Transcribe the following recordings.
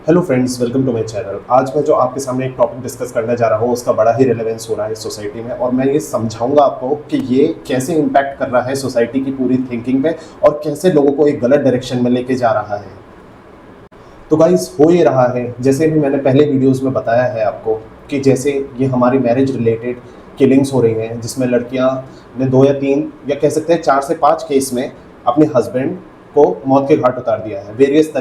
Hello friends, welcome to my channel. आज मैं जो आपके सामने एक टॉपिक डिस्कस करने जा रहा हूँ उसका बड़ा ही रिलेवेंस हो रहा है सोसाइटी में, और मैं ये समझाऊंगा आपको कि ये कैसे इम्पैक्ट कर रहा है सोसाइटी की पूरी थिंकिंग पे और कैसे लोगों को एक गलत डायरेक्शन में लेके जा रहा है। तो गाइस, हो ये रहा है जैसे भी मैंने पहले वीडियोस में बताया है आपको कि जैसे ये हमारी मैरिज रिलेटेड किलिंग्स हो रही हैं, जिसमें लड़कियां ने 2 या 3 या कह सकते हैं 4 से 5 केस में अपने हस्बैंड को मौत के घाट उतार दिया है, वेरियस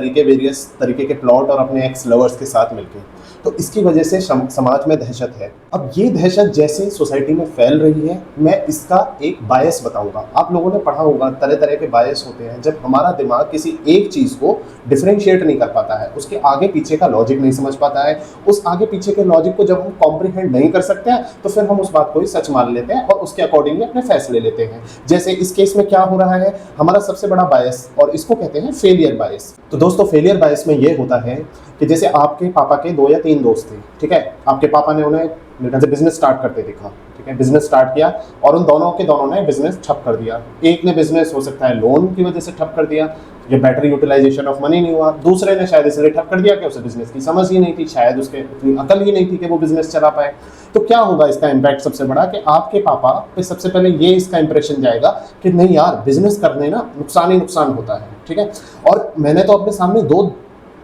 तरीके के प्लॉट और अपने एक्स लवर्स के साथ मिलकर। तो इसकी वजह से समाज में दहशत है। अब ये दहशत जैसे सोसाइटी में फैल रही है, मैं इसका एक बायस बताऊंगा। आप लोगों ने पढ़ा होगा तरह तरह के बायस होते हैं, जब हमारा दिमाग किसी एक चीज़ को डिफ्रेंशिएट नहीं कर पाता है, उसके आगे पीछे का लॉजिक नहीं समझ पाता है, उस आगे पीछे के लॉजिक को जब हम कॉम्प्रिहेंड नहीं कर सकते हैं तो फिर हम उस बात को ही सच मान लेते हैं और उसके अकॉर्डिंगली अपने फैसले लेते हैं। जैसे इस केस में क्या हो रहा है, हमारा सबसे बड़ा बायस, और इसको कहते हैं फेलियर बायस। तो दोस्तों, फेलियर बायस में ये होता है कि जैसे आपके पापा के 2 या 3 दोस्त थे, ठीक है। आपके पापा ने उन्हें बिजनेस स्टार्ट करते देखा, ठीक है, बिजनेस स्टार्ट किया और उन दोनों ने बिजनेस ठप कर दिया। एक ने बिजनेस हो सकता है लोन की वजह से ठप कर दिया, ये बेटर यूटिलाइजेशन ऑफ मनी नहीं हुआ। दूसरे ने शायद इसलिए ठप कर दिया कि उसे बिजनेस की समझ ही नहीं थी, शायद उसके उतनी अकल ही नहीं थी कि वो बिजनेस चला पाए। तो क्या होगा इसका इम्पैक्ट सबसे बड़ा, कि आपके पापा पे सबसे पहले ये इसका इंप्रेशन जाएगा कि नहीं यार, बिजनेस करने ना नुकसान ही नुकसान होता है, ठीक है। और मैंने तो अपने सामने 2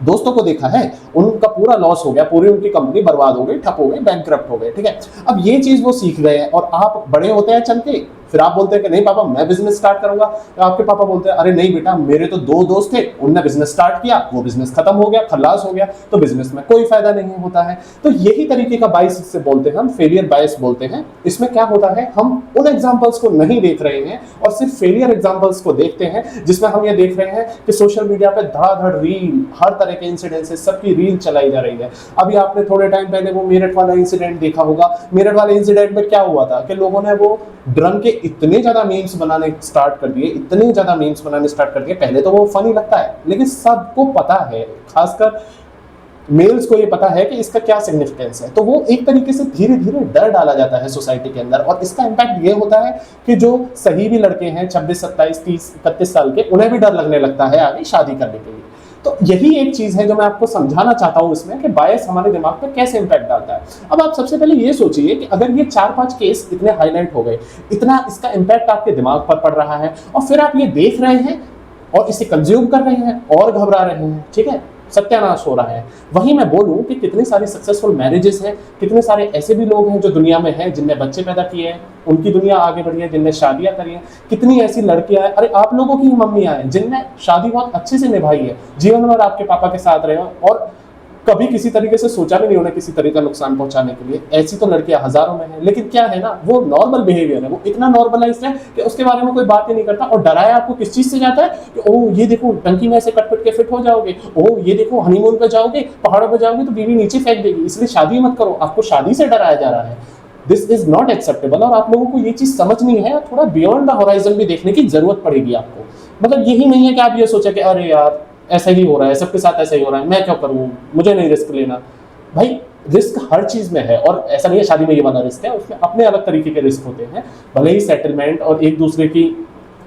दोस्तों को देखा है, उनका पूरा लॉस हो गया, पूरी उनकी कंपनी बर्बाद हो गई, ठप हो गई, बैंकक्रप्ट हो गए, ठीक है। अब ये चीज वो सीख गए हैं और आप बड़े होते हैं चल के, फिर आप बोलते हैं कि नहीं पापा मैं बिजनेस स्टार्ट करूंगा, तो आपके पापा बोलते हैं अरे नहीं बेटा, मेरे तो 2 दोस्त थे, उनने बिजनेस स्टार्ट किया, वो बिजनेस खत्म हो गया, खल्लास हो गया, तो बिजनेस में कोई फायदा नहीं होता है। तो यही तरीके का बायस इससे बोलते हैं हम, फेलियर बायस बोलते हैं। इसमें क्या होता है, हम उन एग्जांपल्स को नहीं देख रहे हैं और सिर्फ फेलियर एग्जांपल्स को देखते हैं, जिसमें हम ये देख रहे हैं कि सोशल मीडिया पे धड़ाधड़ रील, हर तरह के इंसिडेंसेस, सबकी रील चलाई जा रही है। अभी आपने थोड़े टाइम पहले वो मेरठ वाला इंसिडेंट देखा होगा। मेरठ वाले इंसिडेंट में क्या हुआ था कि लोगों ने वो ड्रंक के इतने ज्यादा मीम्स बनाने स्टार्ट कर दिए, इतने ज्यादा मीम्स बनाने स्टार्ट कर दिए। पहले तो वो फनी लगता है, लेकिन सबको पता है, खासकर मेल्स को ये पता है कि इसका क्या सिग्निफिकेंस है। तो वो एक तरीके से धीरे धीरे डर डाला जाता है सोसाइटी के अंदर, और इसका इम्पैक्ट ये होता है कि जो सही भी लड़के हैं 26, 27, 30, 31 साल के, उन्हें भी डर लगने लगता है आगे शादी करने के लिए। तो यही एक चीज है जो मैं आपको समझाना चाहता हूं इसमें, कि बायस हमारे दिमाग पर कैसे इंपैक्ट डालता है। अब आप सबसे पहले ये सोचिए कि अगर ये 4-5 केस इतने हाईलाइट हो गए, इतना इसका इंपैक्ट आपके दिमाग पर पड़ रहा है, और फिर आप ये देख रहे हैं और इसे कंज्यूम कर रहे हैं और घबरा रहे हैं, ठीक है, सत्यानाश हो रहा है। वहीं मैं बोलूं कि कितनी सारी सक्सेसफुल मैरिजेस हैं, कितने सारे ऐसे भी लोग हैं जो दुनिया में हैं, जिनने बच्चे पैदा किए हैं, उनकी दुनिया आगे बढ़ी है, जिनने शादियां करी हैं। कितनी ऐसी लड़कियां हैं, अरे आप लोगों की ही मम्मियां हैं, जिनने शादी बहुत अच्छे से निभाई है, जीवन भर आपके पापा के साथ रहे और कभी किसी तरीके से सोचा भी नहीं उन्हें किसी तरीके का नुकसान पहुंचाने के लिए। ऐसी तो लड़कियां हजारों में हैं, लेकिन क्या है ना, वो नॉर्मल बिहेवियर है, वो इतना नॉर्मलाइज्ड है कि उसके बारे में कोई बात ही नहीं करता। और डराया आपको किस चीज से जाता है कि ओह ये देखो टंकी में ऐसे कट के फिट हो जाओगे, ओह ये देखो हनीमून पे जाओगे, पहाड़ों पे जाओगे तो बीवी नीचे फेंक देगी, इसलिए शादी मत करो। आपको शादी से डराया जा रहा है। दिस इज नॉट एक्सेप्टेबल, और आप लोगों को ये चीज समझनी है, थोड़ा बियॉन्ड द होराइजन भी देखने की जरूरत पड़ेगी आपको। मतलब यही नहीं है कि आप ये सोचे कि अरे यार ऐसा ही हो रहा है, सबके साथ ऐसा ही हो रहा है, मैं क्यों करूं, मुझे नहीं रिस्क लेना। भाई रिस्क हर चीज में है, और ऐसा नहीं है शादी में ये वाला रिस्क है, उसमें अपने अलग तरीके के रिस्क होते हैं। भले ही सेटलमेंट और एक दूसरे की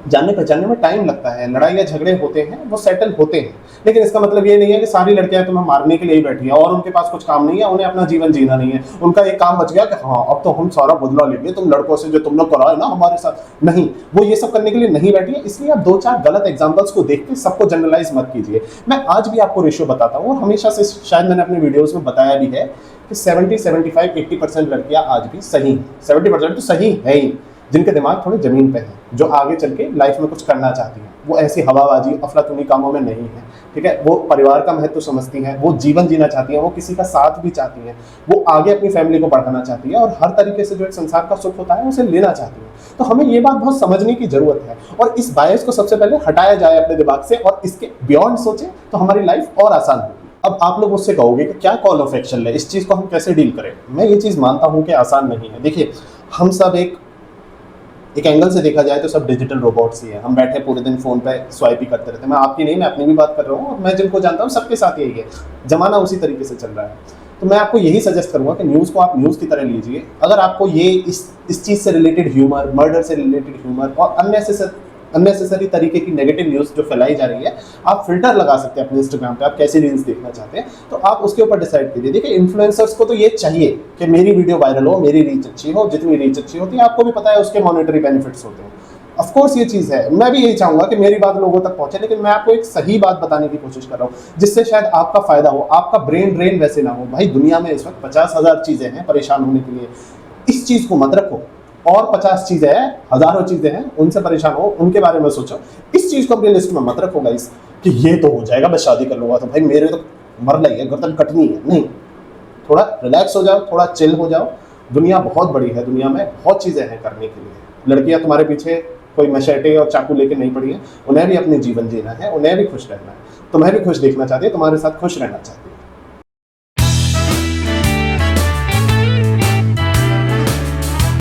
जानने पहचानने में टाइम लगता है, लड़ाई या झगड़े होते हैं, वो सेटल होते हैं, लेकिन इसका मतलब ये नहीं है कि सारी लड़कियां तुम्हें मारने के लिए ही बैठी है और उनके पास कुछ काम नहीं है, उन्हें अपना जीवन जीना नहीं है। उनका एक काम बच गया कि हाँ अब तो हम सारा बदला लेंगे तुम लड़कों से, जो तुम लोग कराए ना हमारे साथ। नहीं, वो ये सब करने के लिए नहीं बैठी है। इसलिए आप 2-4 गलत एग्जाम्पल्स को देख के सबको जनरलाइज मत कीजिए। मैं आज भी आपको रेशियो बताता हूँ, और हमेशा से शायद मैंने अपने वीडियोज में बताया भी है कि 70, 75, 80% लड़कियां आज भी सही हैं। 70% तो सही है ही, जिनके दिमाग थोड़े जमीन पे हैं, जो आगे चल के लाइफ में कुछ करना चाहती हैं। वो ऐसी हवाबाजी अफलातूनी कामों में नहीं है, ठीक है। वो परिवार का महत्व समझती हैं, वो जीवन जीना चाहती हैं, वो किसी का साथ भी चाहती हैं, वो आगे अपनी फैमिली को बढ़ाना चाहती है, और हर तरीके से जो एक संसार का सुख होता है उसे लेना चाहती है। तो हमें ये बात बहुत समझने की जरूरत है, और इस बायस को सबसे पहले हटाया जाए अपने दिमाग से, और इसके बियॉन्ड सोचे तो हमारी लाइफ और आसान होगी। अब आप लोग मुझसे कहोगे कि क्या कॉल ऑफ एक्शन ले, इस चीज को हम कैसे डील करें। मैं ये चीज मानता हूं कि आसान नहीं है। देखिए, हम सब एक एंगल से देखा जाए तो सब डिजिटल रोबोट्स ही हैं। हम बैठे पूरे दिन फोन पे स्वाइप ही करते रहते हैं। मैं आपकी नहीं, मैं अपनी भी बात कर रहा हूँ, और मैं जिनको जानता हूँ सबके साथ यही है, जमाना उसी तरीके से चल रहा है। तो मैं आपको यही सजेस्ट करूंगा कि न्यूज़ को आप न्यूज़ की तरह लीजिए। अगर आपको ये इस चीज़ से रिलेटेड ह्यूमर, मर्डर से रिलेटेड ह्यूमर और अननेसेसरी तरीके की नेगेटिव न्यूज़ जो फैलाई जा रही है, आप फिल्टर लगा सकते हैं अपने इंस्टाग्राम पे, आप कैसी रील्स देखना चाहते हैं, तो आप उसके ऊपर डिसाइड कीजिए। देखिए इन्फ्लुएंसर्स को तो ये चाहिए कि मेरी वीडियो वायरल हो, मेरी रीच अच्छी हो, जितनी रीच अच्छी होती है आपको भी पता है उसके मॉनेटरी बेनिफिट्स होते हैं। ऑफ कोर्स ये चीज़ है, मैं भी यही चाहूंगा कि मेरी बात लोगों तक पहुंचे, लेकिन मैं आपको एक सही बात बताने की कोशिश कर रहा हूँ जिससे शायद आपका फायदा हो, आपका ब्रेन ड्रेन वैसे ना हो। भाई दुनिया में इस वक्त 50,000 चीजें हैं परेशान होने के लिए, इस चीज को मत रखो। और 50 चीजें हैं, हजारों चीजें हैं, उनसे परेशान हो, उनके बारे में सोचो। इस चीज को अपनी लिस्ट में मत रखो गाइस कि ये तो हो जाएगा, बस शादी कर लूंगा तो भाई मेरे तो मरना ही है, गर्दन कटनी है। नहीं, थोड़ा रिलैक्स हो जाओ, थोड़ा चिल हो जाओ। दुनिया बहुत बड़ी है, दुनिया में बहुत चीजें हैं करने के लिए। लड़कियां तुम्हारे पीछे कोई मशेटे और चाकू लेके नहीं पड़ी है, उन्हें भी अपने जीवन जीना है, उन्हें भी खुश रहना है, तुम्हें भी खुश देखना चाहती है, तुम्हारे साथ खुश रहना चाहती है।